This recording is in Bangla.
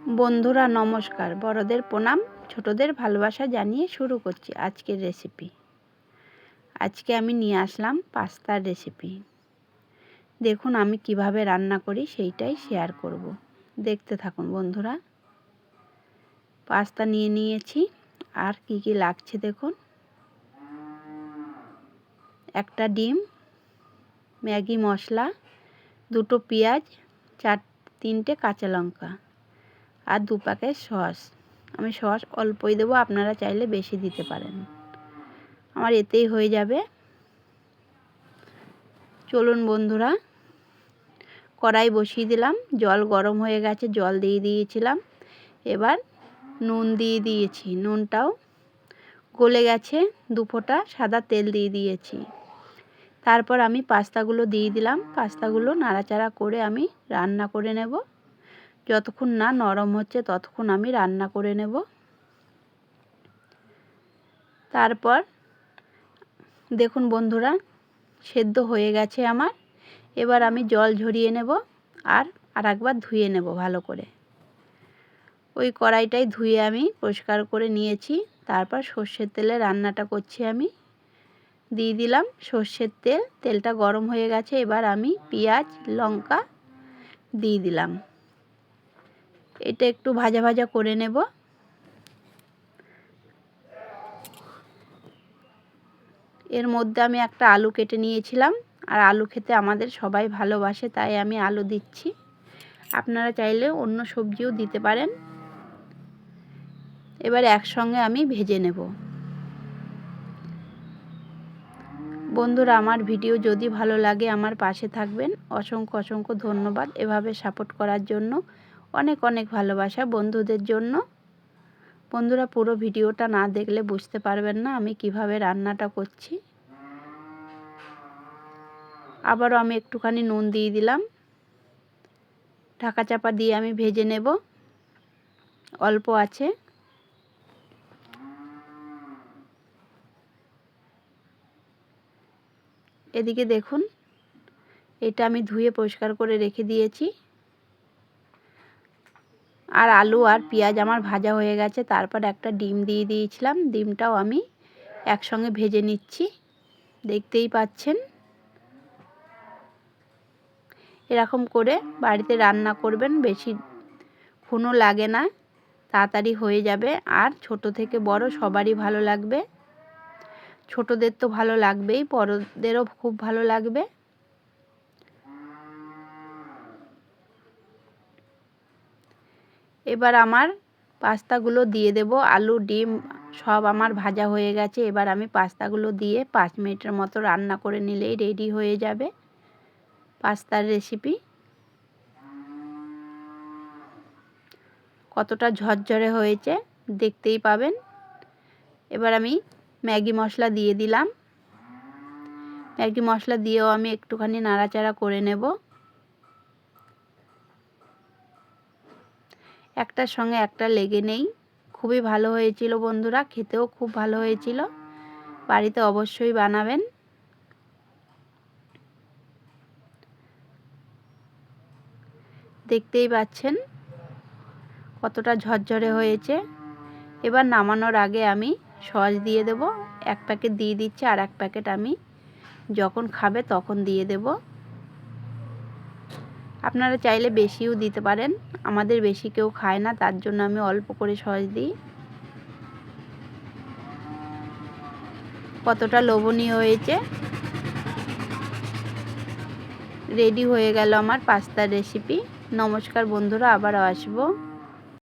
বন্ধুরা নমস্কার, বড়দের প্রণাম, ছোটদের ভালোবাসা জানিয়ে শুরু করছি আজকের রেসিপি। আজকে আমি নিয়ে আসলাম পাস্তার রেসিপি। দেখুন আমি কিভাবে রান্না করি সেইটাই শেয়ার করব। দেখতে থাকুন বন্ধুরা। পাস্তা নিয়ে নিয়েছি, আর কি কি লাগছে দেখুন। একটা ডিম, ম্যাগি মশলা, দুটো পেঁয়াজ, তিনটে কাঁচা লঙ্কা আর 2 প্যাকেট সস। আমি সস অল্পই দেবো, আপনারা চাইলে বেশি দিতে পারেন। আমার এতেই হয়ে যাবে। চলুন বন্ধুরা, কড়াই বসিয়ে দিলাম, জল গরম হয়ে গেছে, জল দিয়ে দিয়েছিলাম। এবার নুন দিয়ে দিয়েছি, নুনটাও গলে গেছে। 2 ফোঁটা সাদা তেল দিয়ে দিয়েছি। তারপর আমি পাস্তাগুলো দিয়ে দিলাম। পাস্তাগুলো নাড়াচাড়া করে আমি রান্না করে নেব। যতক্ষণ না নরম হচ্ছে ততক্ষণ আমি রান্না করে নেব। তারপর দেখুন বন্ধুরা, সেদ্ধ হয়ে গেছে আমার। এবার আমি জল ঝরিয়ে নেব আর আরেকবার ধুয়ে নেব ভালো করে। ওই কড়াইটাই ধুয়ে আমি পরিষ্কার করে নিয়েছি। তারপর সর্ষের তেলে রান্নাটা করছি আমি। দিয়ে দিলাম সর্ষের তেল, তেলটা গরম হয়ে গেছে। এবার আমি পেঁয়াজ লঙ্কা দিয়ে দিলাম। এটা একটু ভাজা ভাজা করে নেব। এর মধ্যে আমি একটা আলু কেটে নিয়েছিলাম, আর আলু খেতে আমাদের সবাই ভালোবাসে, তাই আমি আলু দিচ্ছি। আপনারা চাইলে অন্য সবজিও দিতে পারেন। এবার একসঙ্গে আমি ভেজে নেব। বন্ধুরা, আমার ভিডিও যদি ভালো লাগে আমার পাশে থাকবেন। অসংখ্য অসংখ্য ধন্যবাদ এভাবে সাপোর্ট করার জন্য। অনেক অনেক ভালোবাসা বন্ধুদের জন্য। বন্ধুরা, পুরো ভিডিওটা না দেখলে বুঝতে পারবেন না আমি কিভাবে রান্নাটা করছি। আবারও আমি একটুখানি নুন দিয়ে দিলাম। ঢাকা চাপা দিয়ে আমি ভেজে নেব, অল্প আছে। এদিকে দেখুন, এটা আমি ধুয়ে পরিষ্কার করে রেখে দিয়েছি। আর আলু আর পেঁয়াজ আমার ভাজা হয়ে গেছে। তারপর একটা ডিম দিয়ে দিয়েছিলাম, ডিমটাও আমি একসঙ্গে ভেজে নিচ্ছি। দেখতেই পাচ্ছেন। এরকম করে বাড়িতে রান্না করবেন, বেশিক্ষণও লাগে না, তাড়াতাড়ি হয়ে যাবে। আর ছোট থেকে বড় সবারই ভালো লাগবে। ছোটদের তো ভালো লাগবেই, বড়দেরও খুব ভালো লাগবে। এবার আমার পাস্তাগুলো দিয়ে দেব। আলু ডিম সব আমার ভাজা হয়ে গেছে। এবার আমি পাস্তাগুলো দিয়ে 5 মিনিটের মতো রান্না করে নিলেই রেডি হয়ে যাবে পাস্তার রেসিপি। কতটা ঝরঝরে হয়েছে দেখতেই পাবেন। এবার আমি ম্যাগি মশলা দিয়ে দিলাম। ম্যাগি মশলা দিয়েও আমি একটুখানি নাড়াচাড়া করে নেব। একটার সঙ্গে একটা লেগে নেই। খুবই ভালো হয়েছিল বন্ধুরা, খেতেও খুব ভালো হয়েছিল। বাড়িতে অবশ্যই বানাবেন। দেখতেই পাচ্ছেন কতটা ঝরঝরে হয়েছে। এবার নামানোর আগে আমি সস দিয়ে দেব। 1 প্যাকেট দিয়ে দিচ্ছি, আর 1 প্যাকেট আমি যখন খাবে তখন দিয়ে দেব। আপনারা চাইলে বেশিও দিতে পারেন। আমাদের বেশি কেউ খায় না, তার জন্য আমি অল্প করে সস দিই। কতটা লোভনীয় হয়েছে। রেডি হয়ে গেল আমার পাস্তার রেসিপি। নমস্কার বন্ধুরা, আবারও আসবো।